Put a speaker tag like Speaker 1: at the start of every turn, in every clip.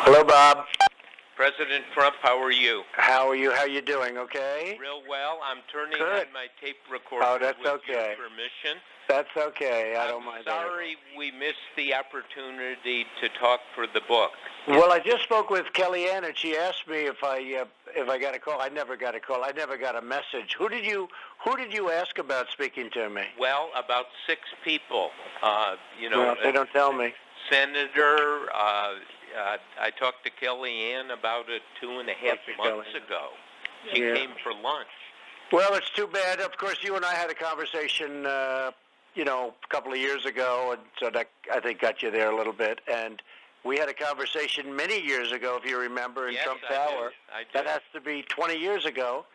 Speaker 1: Hello, Bob.
Speaker 2: President Trump, how are you?
Speaker 1: How are you? How you doing? Okay?
Speaker 2: Real well. I'm turning
Speaker 1: Good.
Speaker 2: on my tape recorder
Speaker 1: that's
Speaker 2: with
Speaker 1: okay.
Speaker 2: your permission.
Speaker 1: That's okay. I don't mind.
Speaker 2: I'm sorry we missed the opportunity to talk for the book.
Speaker 1: Well, I just spoke with Kellyanne, and she asked me if I got a call. I never got a call. I never got a message. Who did you ask about speaking to me?
Speaker 2: Well, about 6 people.
Speaker 1: Well, they don't tell me.
Speaker 2: Senator, I talked to Kellyanne about it 2.5 months ago. She came for lunch.
Speaker 1: Well, it's too bad. Of course, you and I had a conversation, a couple of years ago, and so that, I think, got you there a little bit. And we had a conversation many years ago, if you remember, in Trump Tower.
Speaker 2: I do.
Speaker 1: That has to be 20 years ago.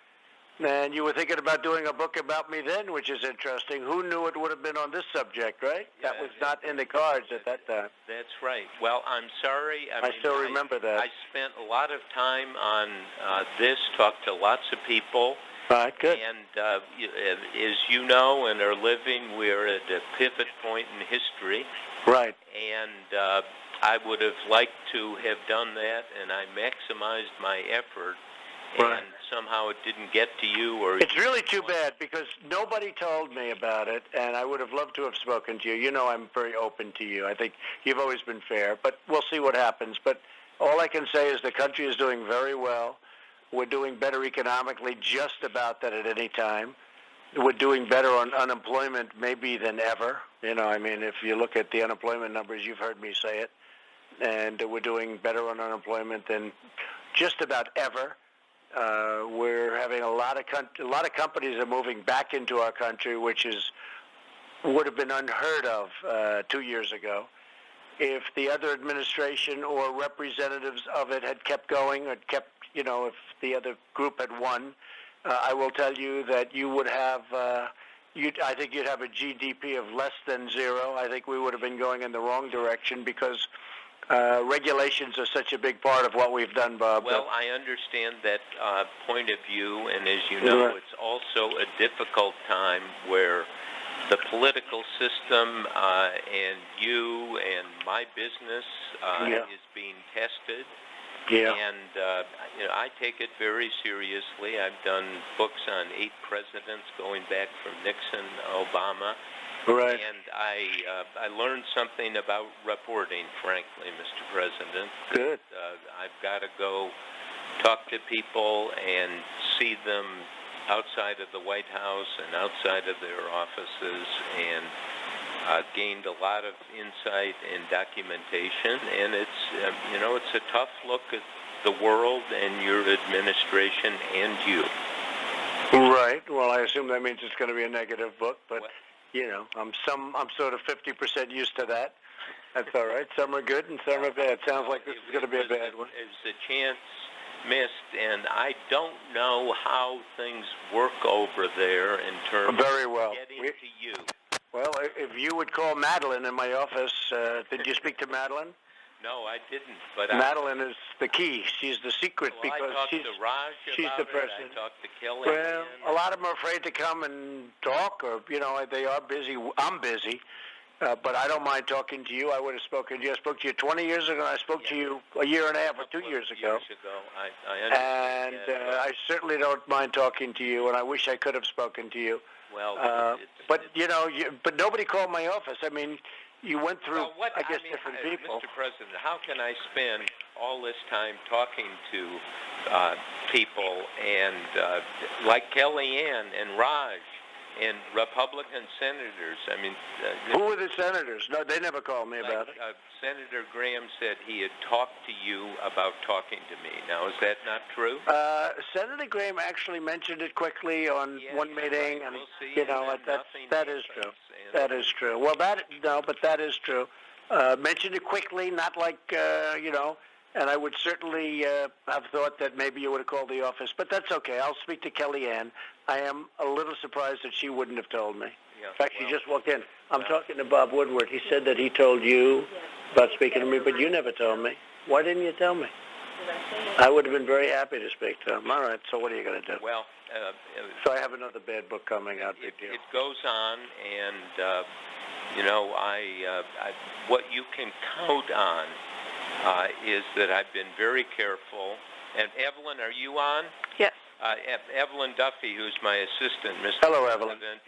Speaker 1: And you were thinking about doing a book about me then, which is interesting. Who knew it would have been on this subject, right?
Speaker 2: Yeah,
Speaker 1: that was not in the cards at that time.
Speaker 2: That's right. Well, I'm sorry.
Speaker 1: I still remember that.
Speaker 2: I spent a lot of time on this, talked to lots of people.
Speaker 1: Right, good.
Speaker 2: And as you know and are living, we're at a pivot point in history.
Speaker 1: Right.
Speaker 2: And I would have liked to have done that, and I maximized my effort.
Speaker 1: Right.
Speaker 2: And somehow it didn't get to you. Or
Speaker 1: it's really too bad because nobody told me about it, and I would have loved to have spoken to you. You know I'm very open to you. I think you've always been fair, but we'll see what happens. But all I can say is the country is doing very well. We're doing better economically just about that at any time. We're doing better on unemployment maybe than ever. If you look at the unemployment numbers, you've heard me say it. And we're doing better on unemployment than just about ever. We're having a lot of companies are moving back into our country, which would have been unheard of 2 years ago. If the other administration or representatives of it had kept going, or if the other group had won, I will tell you that you would have. I think you'd have a GDP of less than zero. I think we would have been going in the wrong direction because regulations are such a big part of what we've done, Bob.
Speaker 2: Well, I understand that point of view, and as you know, it's also a difficult time where the political system and you and my business is being tested.
Speaker 1: Yeah.
Speaker 2: And I take it very seriously. I've done books on 8 presidents going back from Nixon, Obama.
Speaker 1: Right.
Speaker 2: And I learned something about reporting, frankly, Mr. President.
Speaker 1: Good.
Speaker 2: I've got to go talk to people and see them outside of the White House and outside of their offices, and gained a lot of insight and documentation. And it's a tough look at the world and your administration and you.
Speaker 1: Right. Well, I assume that means it's going to be a negative book, but. I'm sort of 50% used to that. That's all right. Some are good and some are bad. Sounds like this is going to be a bad one.
Speaker 2: It's a chance missed, and I don't know how things work over there in terms of getting to you.
Speaker 1: Well, if you would call Madeline in my office, did you speak to Madeline?
Speaker 2: No, I didn't. But
Speaker 1: Madeline is the key. She's the secret because she's the person.
Speaker 2: I talked to Kellyanne.
Speaker 1: Well, a lot of them are afraid to come and talk, or they are busy. I'm busy, but I don't mind talking to you. I would have spoken to you. I spoke to you 20 years ago. I spoke to you a year and a half or 2 years ago.
Speaker 2: I understand.
Speaker 1: And I certainly don't mind talking to you. And I wish I could have spoken to you.
Speaker 2: Well,
Speaker 1: but nobody called my office. I mean. You went through, different people.
Speaker 2: Mr. President, how can I spend all this time talking to people and like Kellyanne and Raj and Republican senators? I mean,
Speaker 1: who were the senators? No, they never called me about it.
Speaker 2: Senator Graham said he had talked to you about talking to me. Now, is that not true?
Speaker 1: Senator Graham actually mentioned it quickly on one meeting, and that is true. That is true. Well, that is true. Mentioned it quickly, not like And I would certainly have thought that maybe you would have called the office, but that's okay. I'll speak to Kellyanne. I am a little surprised that she wouldn't have told me.
Speaker 2: Yeah,
Speaker 1: in fact, she just walked in. I'm talking to Bob Woodward. He said that he told you about speaking to me, but you never told me. Why didn't you tell me? I would have been very happy to speak to him. All right, so what are you going to do?
Speaker 2: Well,
Speaker 1: so I have another bad book coming out.
Speaker 2: It goes on, and what you can count on is that I've been very careful. And Evelyn, are you on?
Speaker 3: Yes.
Speaker 2: Evelyn Duffy, who's my assistant, Mr.
Speaker 1: Hello, Evelyn.
Speaker 2: President,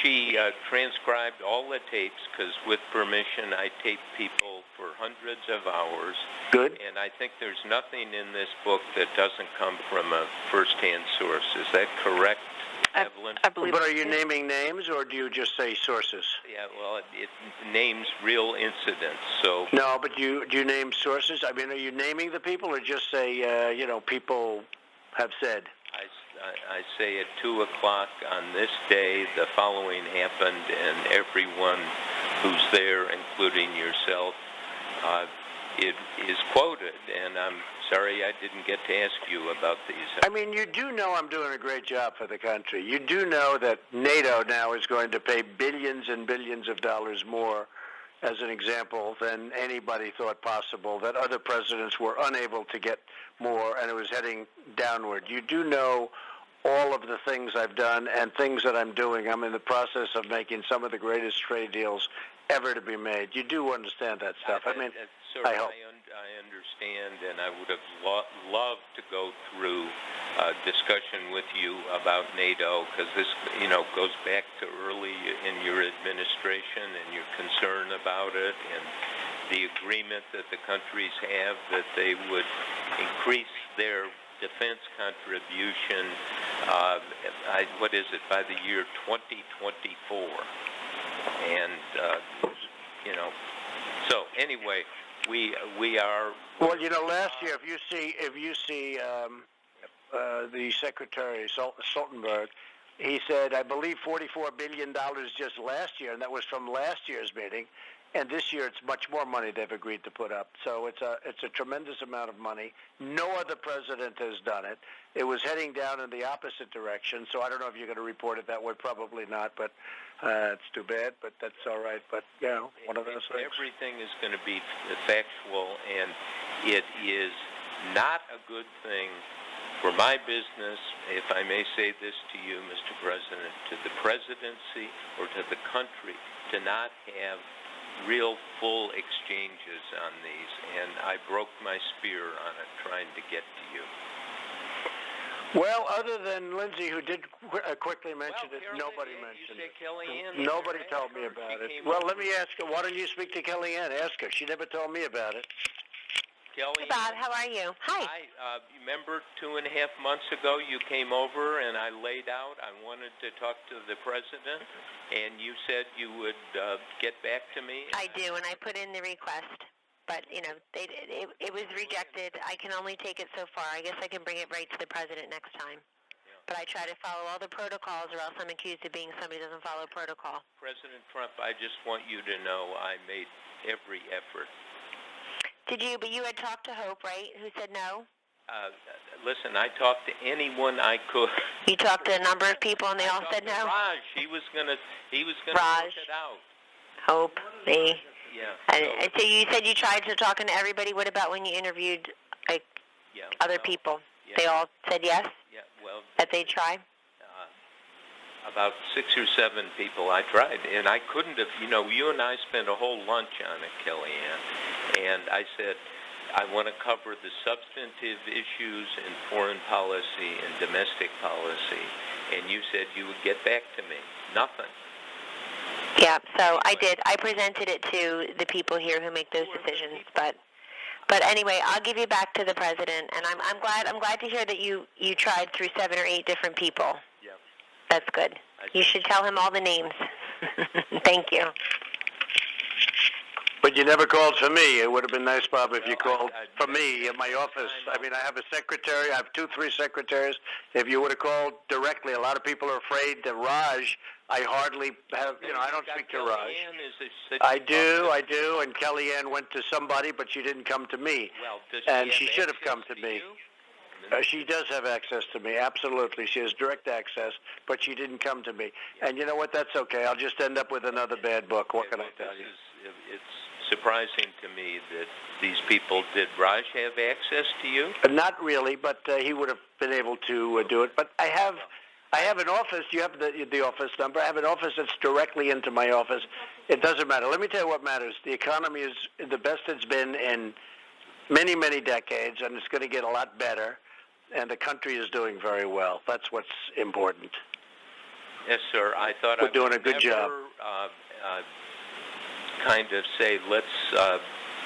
Speaker 2: she transcribed all the tapes because, with permission, I tape people for hundreds of hours.
Speaker 1: Good.
Speaker 2: And I think there's nothing in this book that doesn't come from a first-hand source. Is that correct, Evelyn?
Speaker 3: I believe.
Speaker 1: But are you naming names, or do you just say sources?
Speaker 2: Yeah, well, it names real incidents. So
Speaker 1: No, but do you name sources? I mean, are you naming the people, or just say, people have said?
Speaker 2: I say at 2 o'clock on this day, the following happened, and everyone who's there, including yourself, it is quoted. And I'm sorry I didn't get to ask you about these.
Speaker 1: I mean, you do know I'm doing a great job for the country. You do know that NATO now is going to pay billions and billions of dollars more, as an example, than anybody thought possible, that other presidents were unable to get more, and it was heading downward. You do know all of the things I've done and things that I'm doing. I'm in the process of making some of the greatest trade deals ever to be made. You do understand that stuff. I mean,
Speaker 2: sir,
Speaker 1: I hope.
Speaker 2: I understand, and I would have loved to go through a discussion with you about NATO, because this, goes back to early in your administration and your concern about it, and the agreement that the countries have that they would increase their defense contribution, by the year 2024. And, so anyway, we are...
Speaker 1: Well, last year, if you see the Secretary, Stoltenberg, he said, I believe $44 billion just last year, and that was from last year's meeting. And this year, it's much more money they've agreed to put up. So it's a tremendous amount of money. No other president has done it. It was heading down in the opposite direction. So I don't know if you're going to report it that way. Probably not. But it's too bad. But that's all right. But one of those things.
Speaker 2: Everything is going to be factual, and it is not a good thing for my business, if I may say this to you, Mr. President, to the presidency or to the country, to not have real full exchanges on these, and I broke my spear on it trying to get to you.
Speaker 1: Well, other than Lindsay, who did quickly mention it, nobody mentioned it.
Speaker 2: Kellyanne,
Speaker 1: nobody told me about it. Well, let me ask her. Why don't you speak to Kellyanne? Ask her. She never told me about it.
Speaker 2: Kellyanne,
Speaker 3: Bob, how are you? Hi.
Speaker 2: You remember 2.5 months ago you came over and I laid out, I wanted to talk to the president, and you said you would get back to me?
Speaker 3: I do, and I put in the request. But, it was rejected. I can only take it so far. I guess I can bring it right to the president next time. Yeah. But I try to follow all the protocols, or else I'm accused of being somebody who doesn't follow protocol.
Speaker 2: President Trump, I just want you to know I made every effort.
Speaker 3: Did you? But you had talked to Hope, right, who said no?
Speaker 2: Listen, I talked to anyone I could.
Speaker 3: You talked to a number of people, and they all said no?
Speaker 2: Raj, he was gonna
Speaker 3: Raj.
Speaker 2: work it out.
Speaker 3: Hope, me.
Speaker 2: Yeah.
Speaker 3: And so you said you tried to talk to everybody. What about when you interviewed other people?
Speaker 2: Yeah.
Speaker 3: They all said yes?
Speaker 2: Yeah, well...
Speaker 3: That they'd try?
Speaker 2: About 6 or 7 people I tried, and I couldn't have... you and I spent a whole lunch on it, Kellyanne, and I said, I want to cover the substantive issues in foreign policy and domestic policy, and you said you would get back to me. Nothing.
Speaker 3: Yeah, so I did. I presented it to the people here who make those decisions, but anyway, I'll give you back to the president, and I'm glad to hear that you tried through 7 or 8 different people.
Speaker 2: Yeah.
Speaker 3: That's good. You should tell him all the names. Thank you.
Speaker 1: But you never called for me. It would have been nice, Bob, if you called for me in my office. I mean, I have a secretary. I have 2, 3 secretaries. If you would have called directly, a lot of people are afraid that Raj, I hardly have, I don't speak to Raj. I do, and Kellyanne went to somebody, but she didn't come to me.
Speaker 2: Well,
Speaker 1: and she should have come to me. She does have access to me, absolutely. She has direct access, but she didn't come to me. And you know what? That's okay. I'll just end up with another bad book. What can I tell you?
Speaker 2: It's surprising to me that these people, did Raj have access to you?
Speaker 1: Not really, but he would have been able to do it. But I have I have an office. You have the office number. I have an office that's directly into my office. It doesn't matter. Let me tell you what matters. The economy is the best it's been in many, many decades, and it's going to get a lot better. And the country is doing very well. That's what's important.
Speaker 2: Yes, sir. I thought
Speaker 1: we're doing a good job.
Speaker 2: Kind of say, let's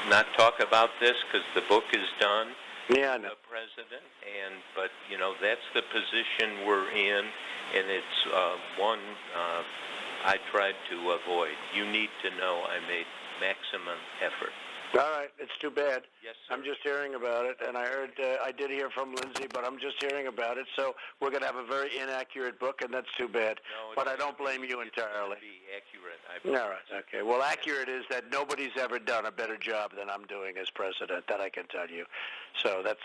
Speaker 2: not talk about this because the book is done.
Speaker 1: Yeah, I know.
Speaker 2: The president, but that's the position we're in, and it's one I tried to avoid. You need to know I made maximum effort.
Speaker 1: All right, it's too bad.
Speaker 2: Yes, sir.
Speaker 1: I'm just hearing about it, and I did hear from Lindsay, but I'm just hearing about it. So we're going to have a very inaccurate book, and that's too bad.
Speaker 2: No,
Speaker 1: but I don't blame you entirely.
Speaker 2: It's be accurate.
Speaker 1: All right, okay. Well, accurate is that nobody's ever done a better job than I'm doing as president. That I can tell you. So that's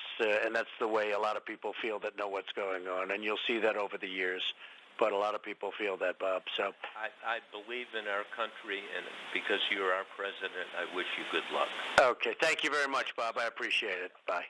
Speaker 1: the way a lot of people feel that know what's going on, and you'll see that over the years. But a lot of people feel that, Bob. So
Speaker 2: I believe in our country, and because you're our president, I wish you good luck.
Speaker 1: Okay. Thank you very much, Bob. I appreciate it. Bye.